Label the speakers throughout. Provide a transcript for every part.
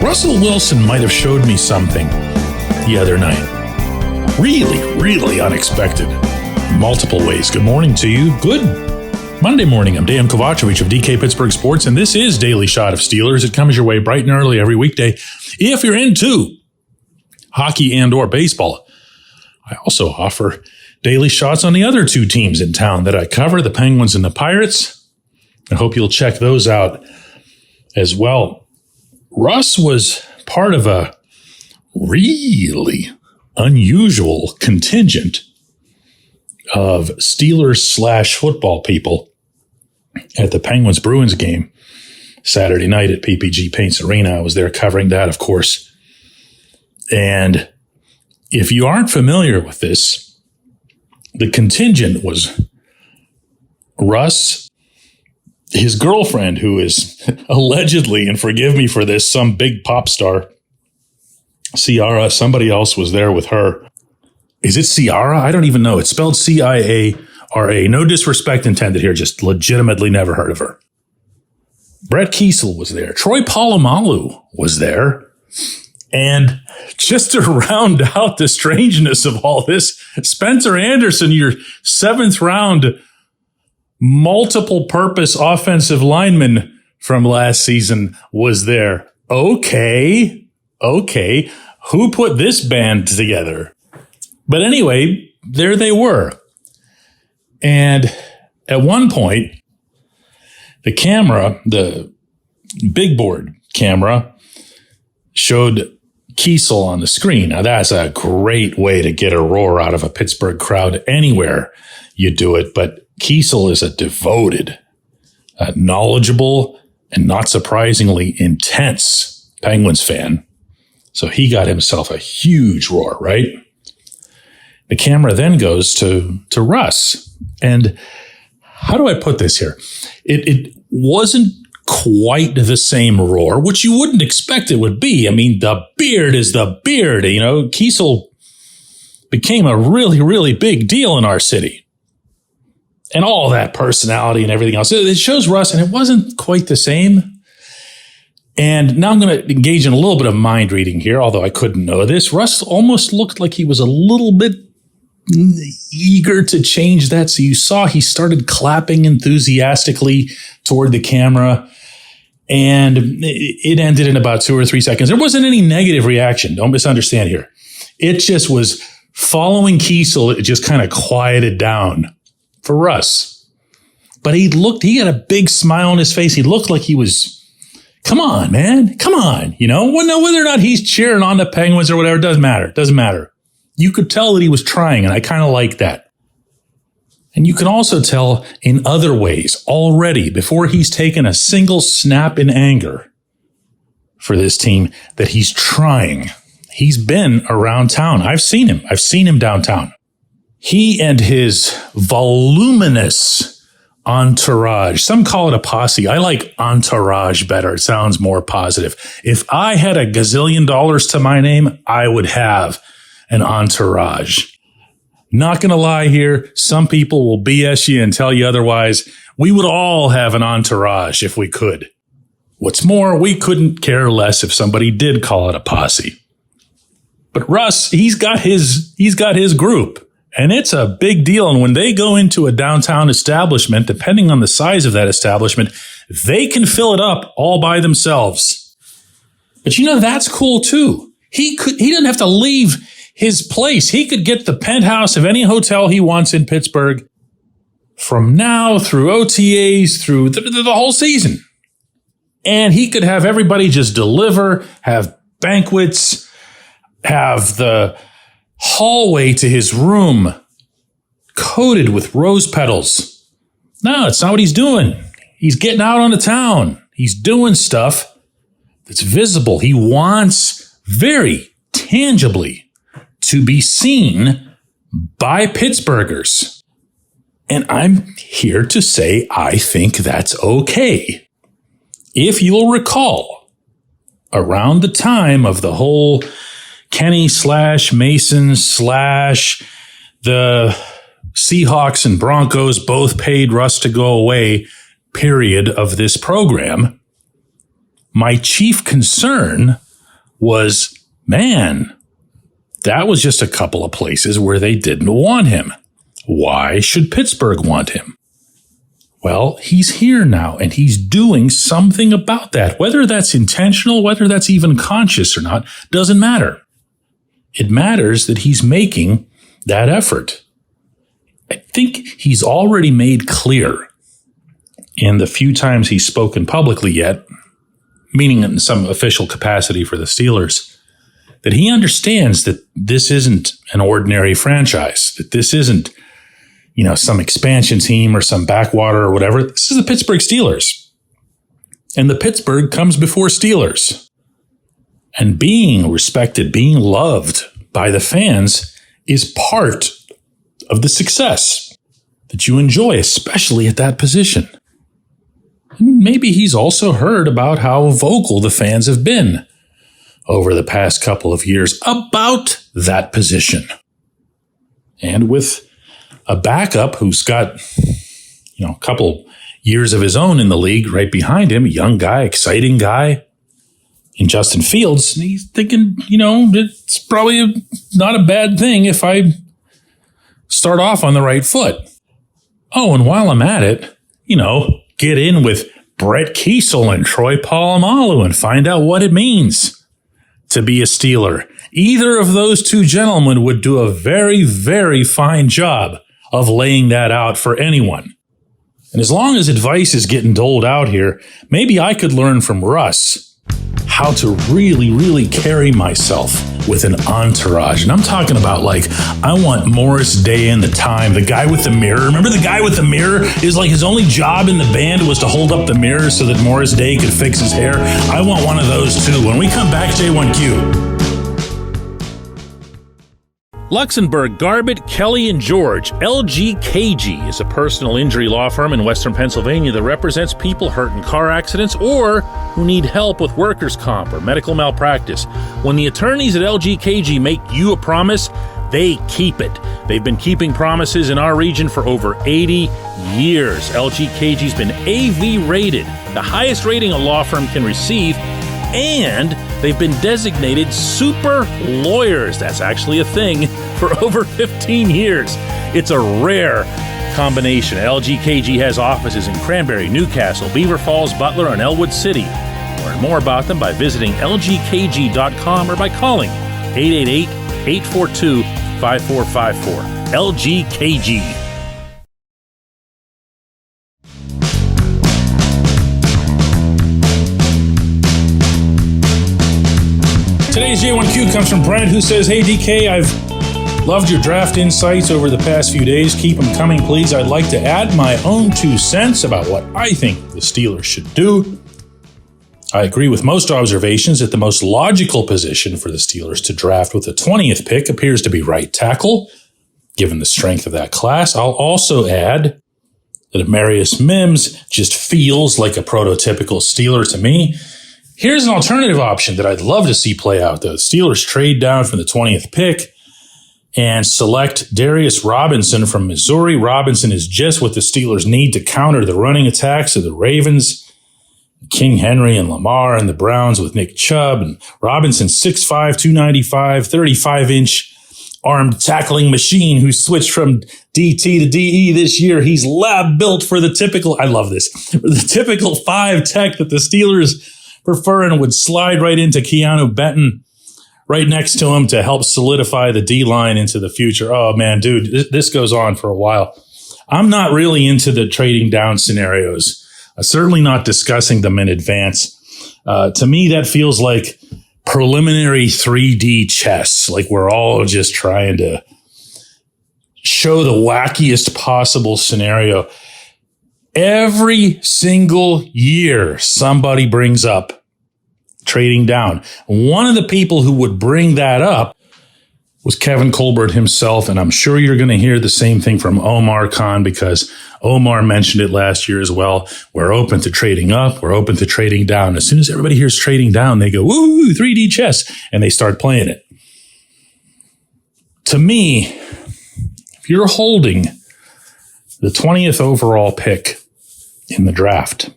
Speaker 1: Russell Wilson might have showed me something the other night. Really, really unexpected. Multiple ways. Good morning to you. Good Monday morning. I'm Dejan Kovacevic of DK Pittsburgh Sports, and this is Daily Shot of Steelers. It comes your way bright and early every weekday. If you're into hockey and or baseball, I also offer daily shots on the other two teams in town that I cover, the Penguins and the Pirates. I hope you'll check those out as well. Russ was part of a really unusual contingent of Steelers/football people at the Penguins-Bruins game Saturday night at PPG Paints Arena. I was there covering that, of course. And if you aren't familiar with this, the contingent was Russ, his girlfriend, who is allegedly, and forgive me for this, some big pop star, Ciara. Somebody else was there with her. Is it Ciara? I don't even know. It's spelled C-I-A-R-A. No disrespect intended here. Just legitimately never heard of her. Brett Kiesel was there. Troy Polamalu was there. And just to round out the strangeness of all this, Spencer Anderson, your 7th round multiple purpose offensive lineman from last season, was there. Okay. Who put this band together? But anyway, there they were. And at one point, the camera, the big board camera, showed Kiesel on the screen. Now, that's a great way to get a roar out of a Pittsburgh crowd anywhere you do it. But Kiesel is a devoted, knowledgeable, and not surprisingly intense Penguins fan. So he got himself a huge roar, right? The camera then goes to Russ. And how do I put this here? It wasn't quite the same roar, which you wouldn't expect it would be. I mean, the beard is the beard. You know, Kiesel became a really, really big deal in our city. And all that personality and everything else. It shows Russ, and it wasn't quite the same. And now I'm going to engage in a little bit of mind reading here, although I couldn't know this. Russ almost looked like he was a little bit eager to change that. So you saw he started clapping enthusiastically toward the camera, and it ended in about 2 or 3 seconds. There wasn't any negative reaction. Don't misunderstand here. It just was following Kiesel. It just kind of quieted down for Russ. But he had a big smile on his face. He looked like he was, come on, man, come on. You know, whether or not he's cheering on the Penguins or whatever, doesn't matter. You could tell that he was trying, and I kind of like that. And you can also tell in other ways already, before he's taken a single snap in anger for this team, that he's trying. He's been around town. I've seen him downtown. He and his voluminous entourage, some call it a posse. I like entourage better. It sounds more positive. If I had $1 gazillion to my name, I would have an entourage. Not going to lie here. Some people will BS you and tell you otherwise. We would all have an entourage if we could. What's more, we couldn't care less if somebody did call it a posse. But Russ, he's got his group. And it's a big deal. And when they go into a downtown establishment, depending on the size of that establishment, they can fill it up all by themselves. But you know, that's cool too. He doesn't have to leave his place. He could get the penthouse of any hotel he wants in Pittsburgh from now through OTAs, through the whole season. And he could have everybody just deliver, have banquets, have the hallway to his room coated with rose petals. No, it's not what he's doing. He's getting out on the town. He's doing stuff that's visible. He wants very tangibly to be seen by Pittsburghers. And I'm here to say I think that's okay. If you'll recall, around the time of the whole Kenny/Mason/ the Seahawks and Broncos both paid Russ to go away period of this program, my chief concern was, man, that was just a couple of places where they didn't want him. Why should Pittsburgh want him? Well, he's here now, and he's doing something about that. Whether that's intentional, whether that's even conscious or not, doesn't matter. It matters that he's making that effort. I think he's already made clear in the few times he's spoken publicly yet, meaning in some official capacity for the Steelers, that he understands that this isn't an ordinary franchise, that this isn't, some expansion team or some backwater or whatever. This is the Pittsburgh Steelers. And the Pittsburgh comes before Steelers. And being respected, being loved by the fans is part of the success that you enjoy, especially at that position. And maybe he's also heard about how vocal the fans have been over the past couple of years about that position. And with a backup who's got, a couple years of his own in the league right behind him, a young guy, exciting guy in Justin Fields, and he's thinking, it's probably not a bad thing if I start off on the right foot. Oh, and while I'm at it, get in with Brett Kiesel and Troy Polamalu and find out what it means to be a Steeler. Either of those two gentlemen would do a very, very fine job of laying that out for anyone. And as long as advice is getting doled out here, maybe I could learn from Russ how to really, really carry myself with an entourage. And I'm talking about I want Morris Day in the time, the guy with the mirror. Remember the guy with the mirror? Is his only job in the band was to hold up the mirror so that Morris Day could fix his hair. I want one of those too. When we come back, J1Q. Luxembourg, Garbett, Kelly, and George. LGKG is a personal injury law firm in Western Pennsylvania that represents people hurt in car accidents or who need help with workers' comp or medical malpractice. When the attorneys at LGKG make you a promise, they keep it. They've been keeping promises in our region for over 80 years. LGKG's been AV rated, the highest rating a law firm can receive, and they've been designated super lawyers. That's actually a thing for over 15 years. It's a rare combination. LGKG has offices in Cranberry, Newcastle, Beaver Falls, Butler, and Elwood City. Learn more about them by visiting lgkg.com or by calling 888-842-5454. LGKG. Today's J1Q comes from Brent, who says, "Hey DK, I've loved your draft insights over the past few days. Keep them coming, please. I'd like to add my own 2 cents about what I think the Steelers should do. I agree with most observations that the most logical position for the Steelers to draft with the 20th pick appears to be right tackle, given the strength of that class. I'll also add that Amarius Mims just feels like a prototypical Steeler to me. Here's an alternative option that I'd love to see play out, though. The Steelers trade down from the 20th pick and select Darius Robinson from Missouri. Robinson is just what the Steelers need to counter the running attacks of the Ravens, King Henry and Lamar, and the Browns with Nick Chubb. And Robinson, 6'5", 295, 35-inch armed tackling machine who switched from DT to DE this year. He's lab built for the typical, I love this, for the typical 5 tech that the Steelers prefer, and would slide right into Keanu Benton right next to him to help solidify the D-line into the future. Oh, man, dude, this goes on for a while. I'm not really into the trading down scenarios. Certainly not discussing them in advance. To me, that feels like preliminary 3D chess. Like we're all just trying to show the wackiest possible scenario. Every single year, somebody brings up trading down. One of the people who would bring that up was Kevin Colbert himself, and I'm sure you're going to hear the same thing from Omar Khan, because Omar mentioned it last year as well. We're open to trading up. We're open to trading down. As soon as everybody hears trading down, they go, woo, 3D chess, and they start playing it. To me, if you're holding the 20th overall pick in the draft,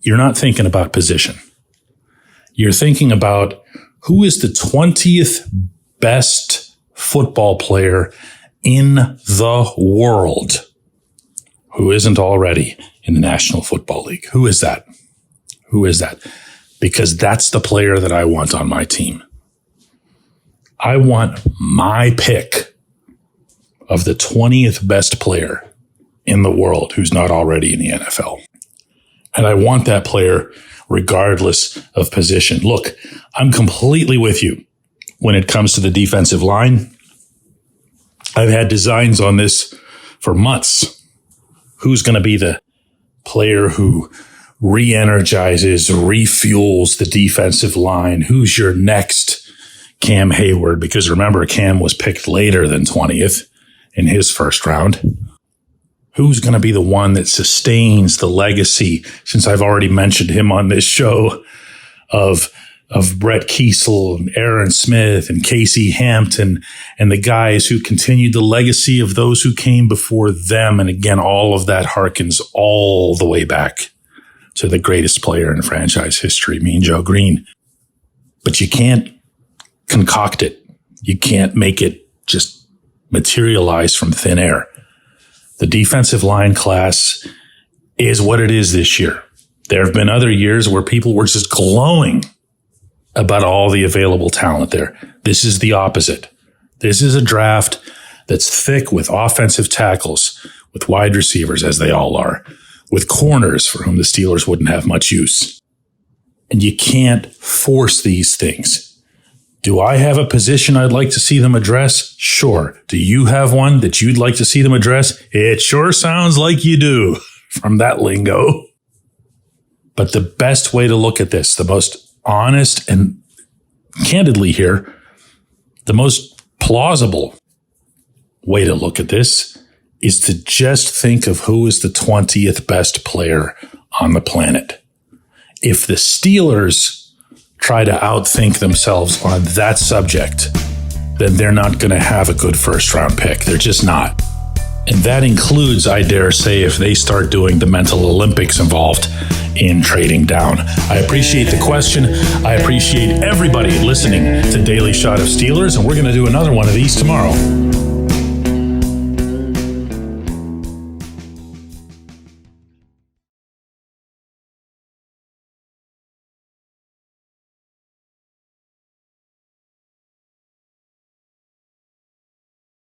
Speaker 1: you're not thinking about position. You're thinking about Who is the 20th best football player in the world who isn't already in the National Football League? Who is that? Who is that? Because that's the player that I want on my team. I want my pick of the 20th best player in the world who's not already in the NFL. And I want that player regardless of position. Look, I'm completely with you when it comes to the defensive line. I've had designs on this for months. Who's going to be the player who re-energizes, refuels the defensive line? Who's your next Cam Hayward? Because remember, Cam was picked later than 20th in his first round. Who's going to be the one that sustains the legacy, since I've already mentioned him on this show, of Brett Kiesel and Aaron Smith and Casey Hampton and the guys who continued the legacy of those who came before them. And again, all of that harkens all the way back to the greatest player in franchise history, Mean Joe Green. But you can't concoct it. You can't make it just materialize from thin air. The defensive line class is what it is this year. There have been other years where people were just glowing about all the available talent there. This is the opposite. This is a draft that's thick with offensive tackles, with wide receivers, as they all are, with corners for whom the Steelers wouldn't have much use. And you can't force these things. Do I have a position I'd like to see them address? Sure. Do you have one that you'd like to see them address? It sure sounds like you do from that lingo. But the best way to look at this, the most honest and candidly here, the most plausible way to look at this is to just think of who is the 20th best player on the planet. If the Steelers try to outthink themselves on that subject, then they're not going to have a good first round pick. They're just not. And that includes, I dare say, if they start doing the mental Olympics involved in trading down. I appreciate the question. I appreciate everybody listening to Daily Shot of Steelers, and we're going to do another one of these tomorrow.